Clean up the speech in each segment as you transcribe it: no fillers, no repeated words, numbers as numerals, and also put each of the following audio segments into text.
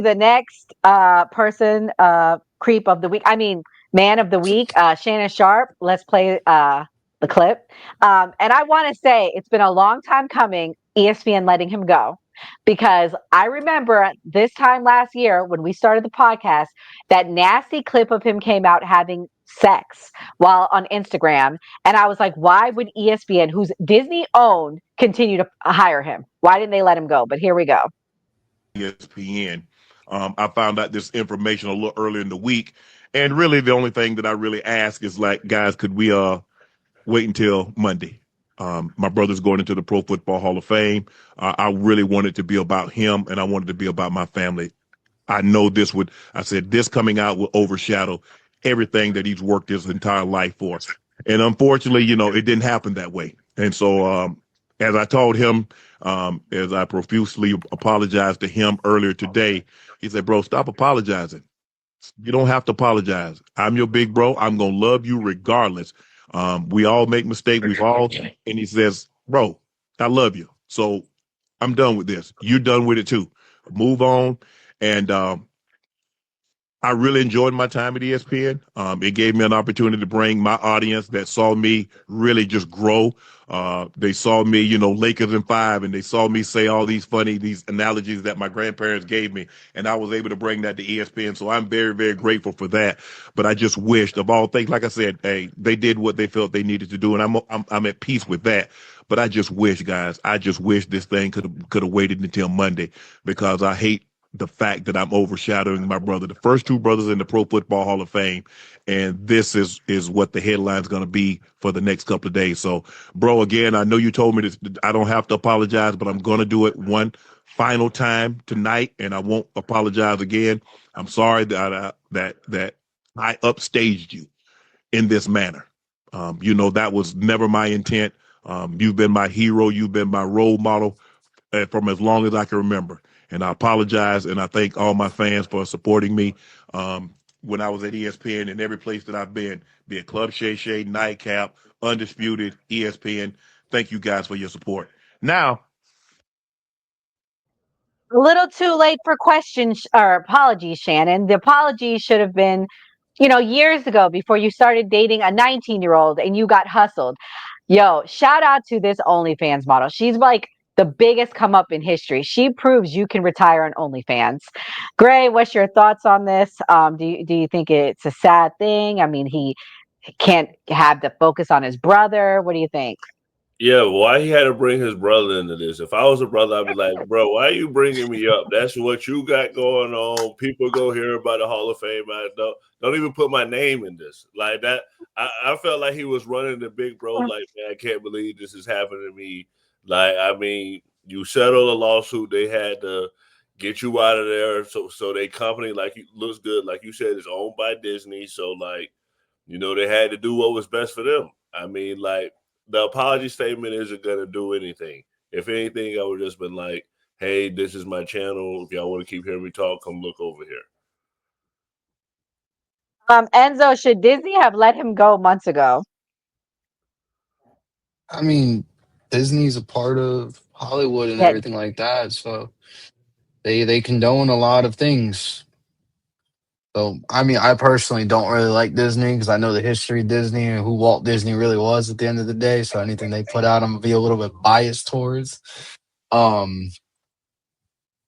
The next creep of the week. I mean, man of the week, Shannon Sharpe. Let's play the clip. And I want to say it's been a long time coming. ESPN letting him go because I remember this time last year when we started the podcast, that nasty clip of him came out having sex while on Instagram, and I was like, why would ESPN, who's Disney owned, continue to hire him? Why didn't they let him go? But here we go. ESPN. I found out this information a little earlier in the week, and really the only thing that I really ask is like, guys, could we wait until Monday? My brother's going into the Pro Football Hall of Fame. I really wanted to be about him, and I wanted to be about my family. I know this would. I said this coming out will overshadow everything that he's worked his entire life for, and unfortunately, it didn't happen that way. And so, as I told him, as I profusely apologized to him earlier today, he said, "Bro, stop apologizing. You don't have to apologize. I'm your big bro. I'm gonna love you regardless. We all make mistakes. We've all." And he says, "Bro, I love you. So I'm done with this. You're done with it too. Move on." And I really enjoyed my time at ESPN. It gave me an opportunity to bring my audience that saw me really just grow. They saw me, Lakers in five, and they saw me say all these analogies that my grandparents gave me, and I was able to bring that to ESPN. So I'm very, very grateful for that. But I just wished, of all things, like I said, hey, they did what they felt they needed to do, and I'm at peace with that. But I just wish, guys, I just wish this thing could have waited until Monday because I hate the fact that I'm overshadowing my brother, the first two brothers in the Pro Football Hall of Fame, and this is what the headline's going to be for the next couple of days. So, bro, again, I know you told me that I don't have to apologize, but I'm going to do it one final time tonight, and I won't apologize again. I'm sorry that I upstaged you in this manner. That was never my intent. You've been my hero. You've been my role model from as long as I can remember. And I apologize, and I thank all my fans for supporting me when I was at ESPN and every place that I've been, be it Club Shay Shay, Nightcap, Undisputed, ESPN. Thank you guys for your support. Now, A little too late for questions or apologies, Shannon. The apologies should have been, years ago before you started dating a 19-year-old and you got hustled. Yo, shout out to this OnlyFans model. She's like the biggest come up in history. She proves you can retire on OnlyFans. Gray, what's your thoughts on this? Do you think it's a sad thing? I mean, he can't have the focus on his brother. What do you think? Yeah, why he had to bring his brother into this? If I was a brother, I'd be like, bro, why are you bringing me up? That's what you got going on. People go hear about the Hall of Fame. I don't even put my name in this. Like that, I felt like he was running the big bro. Like, man, I can't believe this is happening to me. Like, I mean, you settled a lawsuit. They had to get you out of there. So they company like looks good. Like you said, it's owned by Disney. So like, they had to do what was best for them. I mean, like the apology statement isn't gonna do anything. If anything, I would just been like, "Hey, this is my channel. If y'all want to keep hearing me talk, come look over here." Enzo, should Disney have let him go months ago? I mean, Disney's a part of Hollywood and Yeah. everything like that, so they condone a lot of things. So, I mean, I personally don't really like Disney because I know the history of Disney and who Walt Disney really was at the end of the day. So anything they put out, I'm gonna be a little bit biased towards. Um,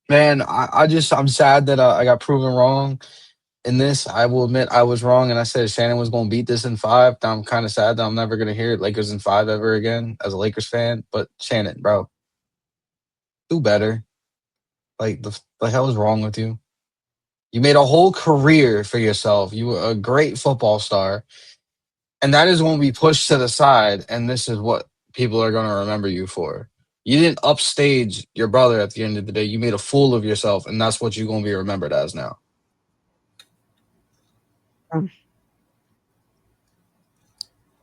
man, I'm sad that I got proven wrong in this. I will admit I was wrong, and I said Shannon was gonna beat this in five. I'm kind of sad that I'm never gonna hear Lakers in five ever again as a Lakers fan. But Shannon, bro, do better. Like the hell is wrong with you? You made a whole career for yourself. You were a great football star. And that is when we push to the side, and this is what people are going to remember you for. You didn't upstage your brother at the end of the day. You made a fool of yourself, and that's what you're going to be remembered as now.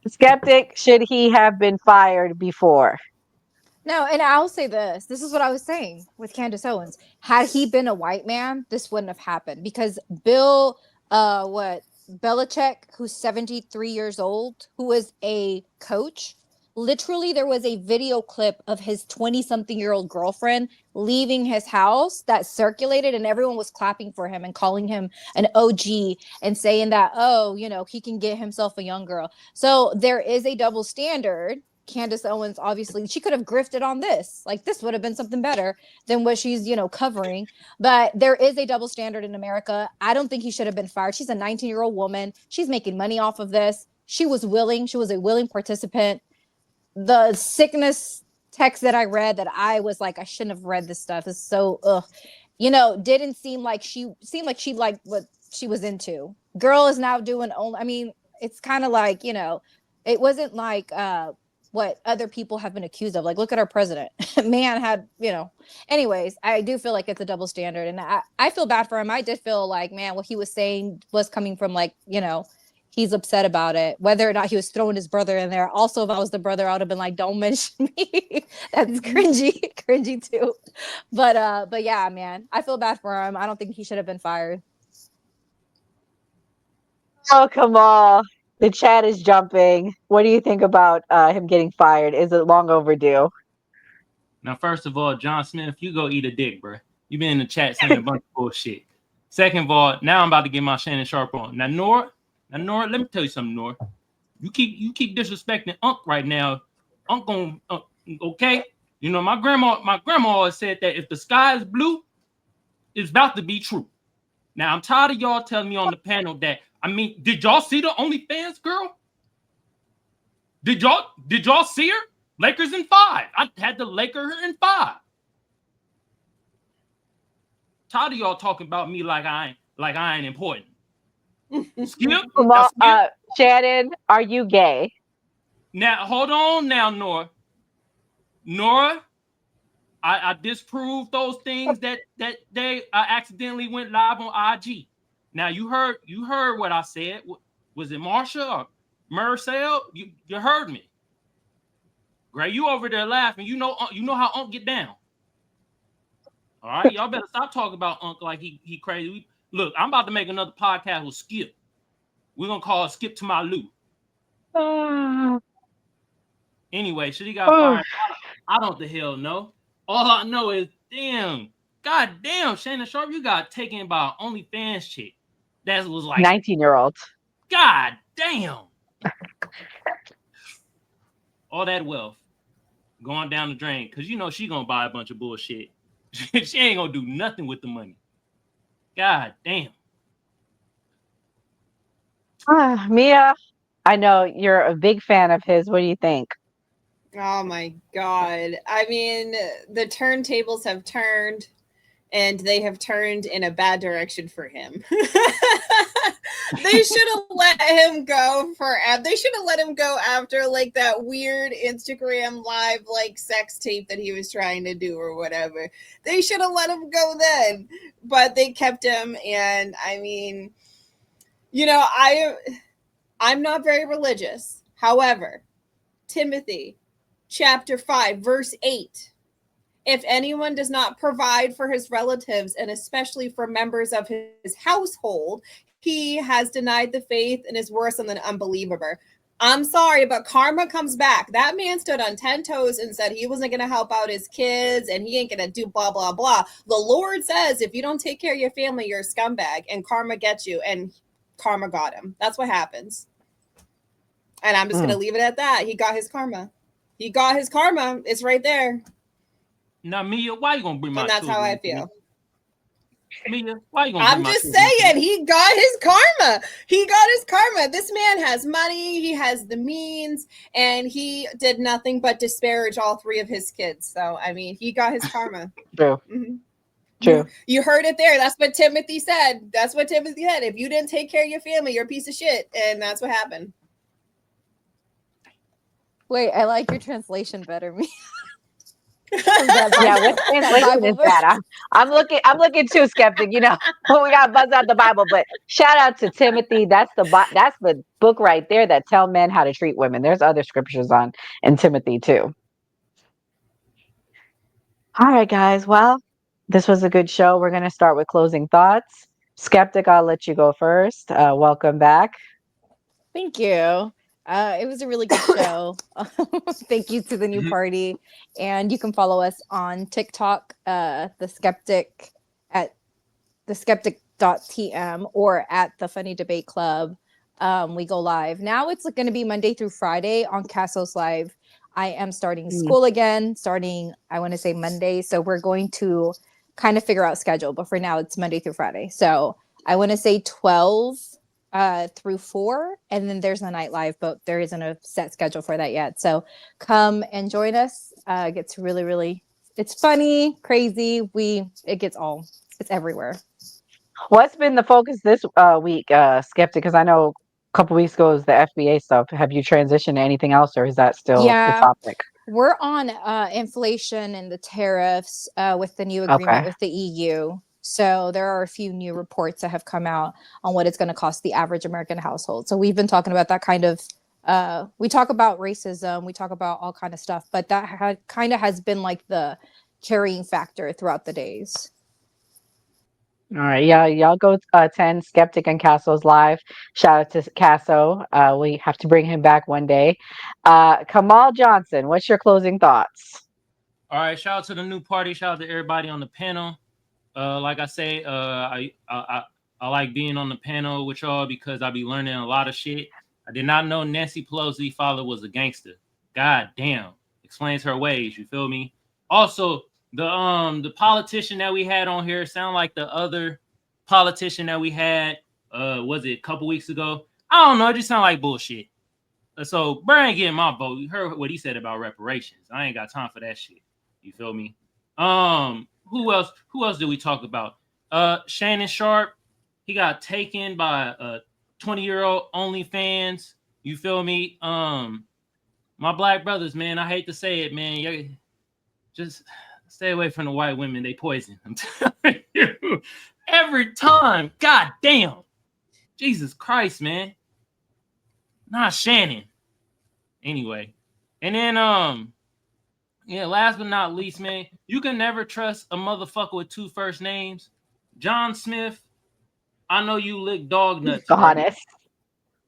Skeptic, should he have been fired before? No, and I'll say this. This is what I was saying with Candace Owens. Had he been a white man, this wouldn't have happened because Belichick, who's 73 years old, who is a coach, Literally, there was a video clip of his 20-something-year-old girlfriend leaving his house that circulated, and everyone was clapping for him and calling him an OG and saying that, oh, he can get himself a young girl. So there is a double standard. Candace Owens, obviously, she could have grifted on this. Like, this would have been something better than what she's, covering. But there is a double standard in America. I don't think he should have been fired. She's a 19-year-old woman. She's making money off of this. She was a willing participant. The sickness text that I read that I was like, I shouldn't have read this stuff, is so didn't seem like she liked what she was into. Girl is now doing only, I mean, it's kind of like, it wasn't like what other people have been accused of. Like, look at our president. Man had, anyways, I do feel like it's a double standard, and I feel bad for him. I did feel like, man, what he was saying was coming from, like, he's upset about it, whether or not he was throwing his brother in there. Also, if I was the brother, I would have been like, don't mention me. That's cringy too. But yeah, man, I feel bad for him. I don't think he should have been fired. Oh, come on. The chat is jumping. What do you think about him getting fired? Is it long overdue? Now, first of all, John Smith, you go eat a dick, bro. You've been in the chat saying a bunch of bullshit. Second of all, now I'm about to get my Shannon Sharpe on. Now, Nora, let me tell you something, Nora. You keep disrespecting Unc right now. Unc on okay. My grandma always said that if the sky is blue, it's about to be true. Now I'm tired of y'all telling me on the panel that, did y'all see the OnlyFans girl? Did y'all see her? Lakers in 5. I had the Lakers in 5. Tired of y'all talking about me like I ain't important. Skip, Shannon, are you gay? Now hold on now, Nora. Nora, I disproved those things that they accidentally went live on IG. Now you heard what I said. Was it Marsha or Marcel? You heard me. Gray, you over there laughing. You know how Unc get down. All right, y'all better stop talking about Unc like he crazy. Look, I'm about to make another podcast with Skip. We're gonna call it Skip to my Lou. Anyway, should he got fired? I don't the hell know. All I know is, God damn, Shannon Sharpe, you got taken by an OnlyFans chick. That was like 19-year-old. God damn. All that wealth going down the drain because she gonna buy a bunch of bullshit. She ain't gonna do nothing with the money. God damn. Mia, I know you're a big fan of his. What do you think? Oh my God. I mean, the turntables have turned, and they have turned in a bad direction for him. They should have let him go they should have let him go after like that weird Instagram live like sex tape that he was trying to do or whatever. They should have let him go then, but they kept him. And I mean, I'm not very religious. However, Timothy chapter 5 verse 8, if anyone does not provide for his relatives and especially for members of his household, he has denied the faith and is worse than an unbeliever. I'm sorry, but karma comes back. That man stood on 10 toes and said he wasn't going to help out his kids and he ain't going to do blah, blah, blah. The Lord says if you don't take care of your family, you're a scumbag, and karma gets you, and karma got him. That's what happens. And I'm just going to leave it at that. He got his karma. He got his karma. It's right there. Now, Mia, why you gonna bring my? And that's how I feel. Mia, why you gonna? I'm just saying, he got his karma. He got his karma. This man has money. He has the means, and he did nothing but disparage all 3 of his kids. So, I mean, he got his karma. True. Mm-hmm. True. You heard it there. That's what Timothy said. That's what Timothy said. If you didn't take care of your family, you're a piece of shit, and that's what happened. Wait, I like your translation better, me. Yeah, what translation is that? I'm looking too, skeptic. We got buzz out the Bible, but shout out to Timothy. That's the book right there that tell men how to treat women. There's other scriptures in Timothy too. All right, guys. Well, this was a good show. We're gonna start with closing thoughts. Skeptic, I'll let you go first. Welcome back. Thank you. It was a really good show. Thank you to the new party. And you can follow us on TikTok, the skeptic at theskeptic.tm or at the Funny Debate Club. We go live. Now it's going to be Monday through Friday on Cassos Live. I am starting school again, I want to say Monday. So we're going to kind of figure out schedule. But for now, it's Monday through Friday. So I want to say 12 through 4. And then there's a night live, but there isn't a set schedule for that yet. So come and join us. It gets really, really, it's funny, crazy. It's everywhere. What's been the focus this week, Skeptic? Because I know a couple weeks ago was the FBA stuff. Have you transitioned to anything else, or is that still the Yeah, topic? we're on inflation and the tariffs with the new agreement Okay. with the EU. So there are a few new reports that have come out on what it's going to cost the average American household. So we've been talking about that kind of. We talk about racism, we talk about all kind of stuff, but that kind of has been like the carrying factor throughout the days. All right. Yeah, y'all go attend Skeptic and Casso's live. Shout out to Casso. We have to bring him back one day. Kamal Johnson, what's your closing thoughts? All right, shout out to the new party. Shout out to everybody on the panel. Like I say, I like being on the panel with y'all because I be learning a lot of shit. I did not know Nancy Pelosi's father was a gangster. God damn, explains her ways. You feel me? Also, the politician that we had on here sound like the other politician that we had. Was it a couple weeks ago? I don't know. It just sound like bullshit. So Brian getting my vote. You heard what he said about reparations. I ain't got time for that shit. You feel me? Who else? Who else did we talk about? Shannon Sharpe. He got taken by a 20-year-old OnlyFans. You feel me? My black brothers, man. I hate to say it, man. You just stay away from the white women. They poison. I'm telling you. Every time. God damn. Jesus Christ, man. Not Shannon. Anyway. And then yeah, last but not least, man, you can never trust a motherfucker with 2 first names. John Smith, I know you lick dog nuts, bro. Honest.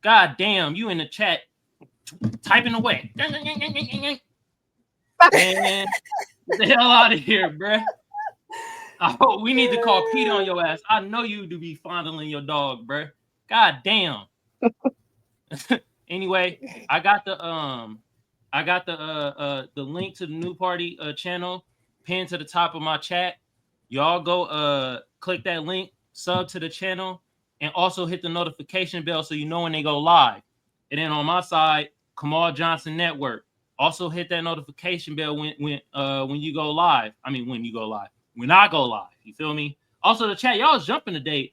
God damn, you in the chat typing away. Man, get the hell out of here, bro. I hope we need to call Pete on your ass. I know you do be fondling your dog, bro. God damn. Anyway, I got the link to the new party channel pinned to the top of my chat. Y'all go click that link, sub to the channel, and also hit the notification bell so you know when they go live. And then on my side, Kamal Johnson Network. Also hit that notification bell when you go live. I mean when you go live. When I go live. You feel me? Also the chat, y'all jumping today.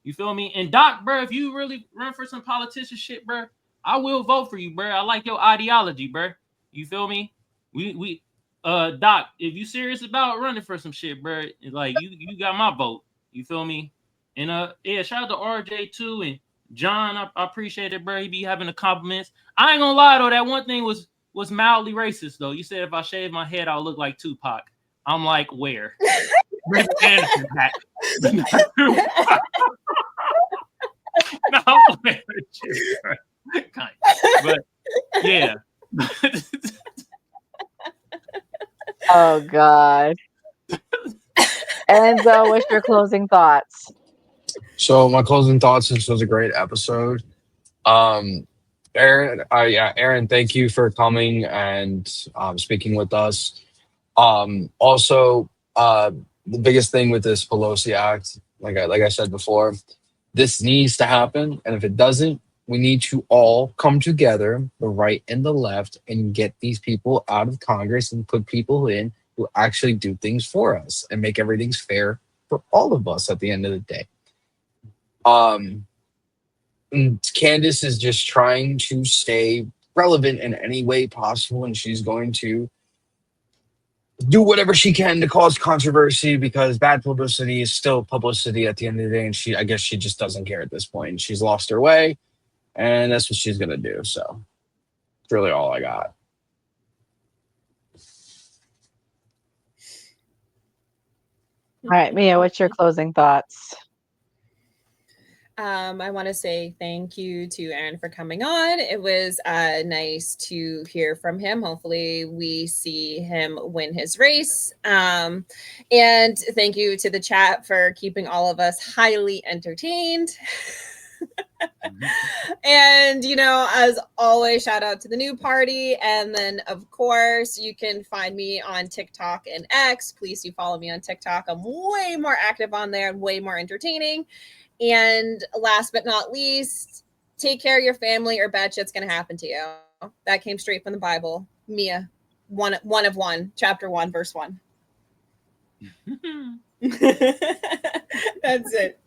You feel me? And Doc, bro, if you really run for some politician shit, bro, I will vote for you, bro. I like your ideology, bro. You feel me? We Doc, if you serious about running for some shit, bro, like you got my vote. You feel me? And yeah, shout out to RJ too and John. I appreciate it, bro. He be having the compliments. I ain't gonna lie though, that one thing was mildly racist though. You said if I shave my head, I'll look like Tupac. I'm like, where? Rip Anderson hat. No, I'm playing with you, bro. Kind of. But yeah. Oh God. Enzo, what's your closing thoughts? So my closing thoughts. This was a great episode. Aaron, Aaron, thank you for coming and speaking with us. Also, the biggest thing with this Pelosi Act, like I said before, this needs to happen, and if it doesn't, we need to all come together, the right and the left, and get these people out of Congress and put people in who actually do things for us and make everything fair for all of us at the end of the day. And Candace is just trying to stay relevant in any way possible, and she's going to do whatever she can to cause controversy because bad publicity is still publicity at the end of the day, and I guess she just doesn't care at this point. She's lost her way, and that's what she's gonna do. So that's really all I got. All right, Mia, what's your closing thoughts? I want to say thank you to Aaron for coming on. It was nice to hear from him. Hopefully, we see him win his race. And thank you to the chat for keeping all of us highly entertained. And, as always, shout out to the new party. And then, of course, you can find me on TikTok and X. Please do follow me on TikTok. I'm way more active on there and way more entertaining. And last but not least, take care of your family or bad shit's going to happen to you. That came straight from the Bible. Mia, one of one, chapter 1, verse 1. That's it.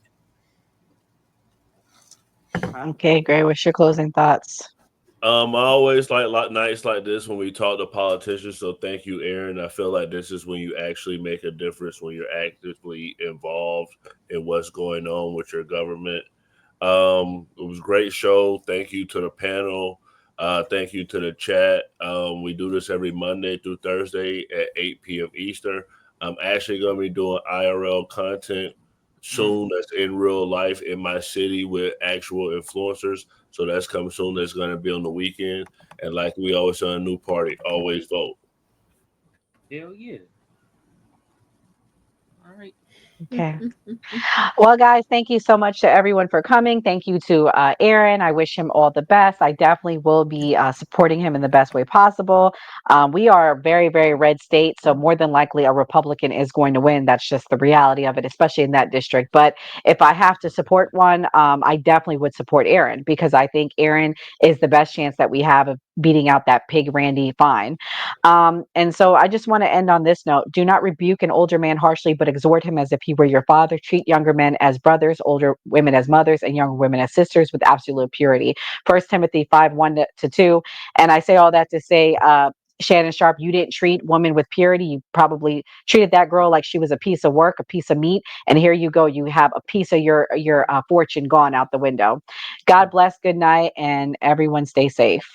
Okay, great. What's your closing thoughts? I always like nights like this when we talk to politicians. So thank you, Aaron. I feel like this is when you actually make a difference, when you're actively involved in what's going on with your government. It was a great show. Thank you to the panel. Thank you to the chat. We do this every Monday through Thursday at 8 p.m. Eastern. I'm actually going to be doing IRL content soon that's in real life in my city with actual influencers. So that's coming soon. That's going to be on the weekend. And like we always say on a new party, always vote. Hell yeah. All right. Okay. Well, guys, thank you so much to everyone for coming. Thank you to Aaron. I wish him all the best. I definitely will be supporting him in the best way possible. We are a very, very red state, so more than likely a Republican is going to win. That's just the reality of it, especially in that district. But if I have to support one, I definitely would support Aaron because I think Aaron is the best chance that we have of beating out that pig Randy Fine. And so I just want to end on this note. Do not rebuke an older man harshly, but exhort him as if he were your father. Treat younger men as brothers, older women as mothers, and younger women as sisters with absolute purity. 1 Timothy 5:1-2. And I say all that to say, Shannon Sharpe, you didn't treat women with purity. You probably treated that girl like she was a piece of work, a piece of meat. And here you go. You have a piece of your fortune gone out the window. God bless. Good night. And everyone stay safe.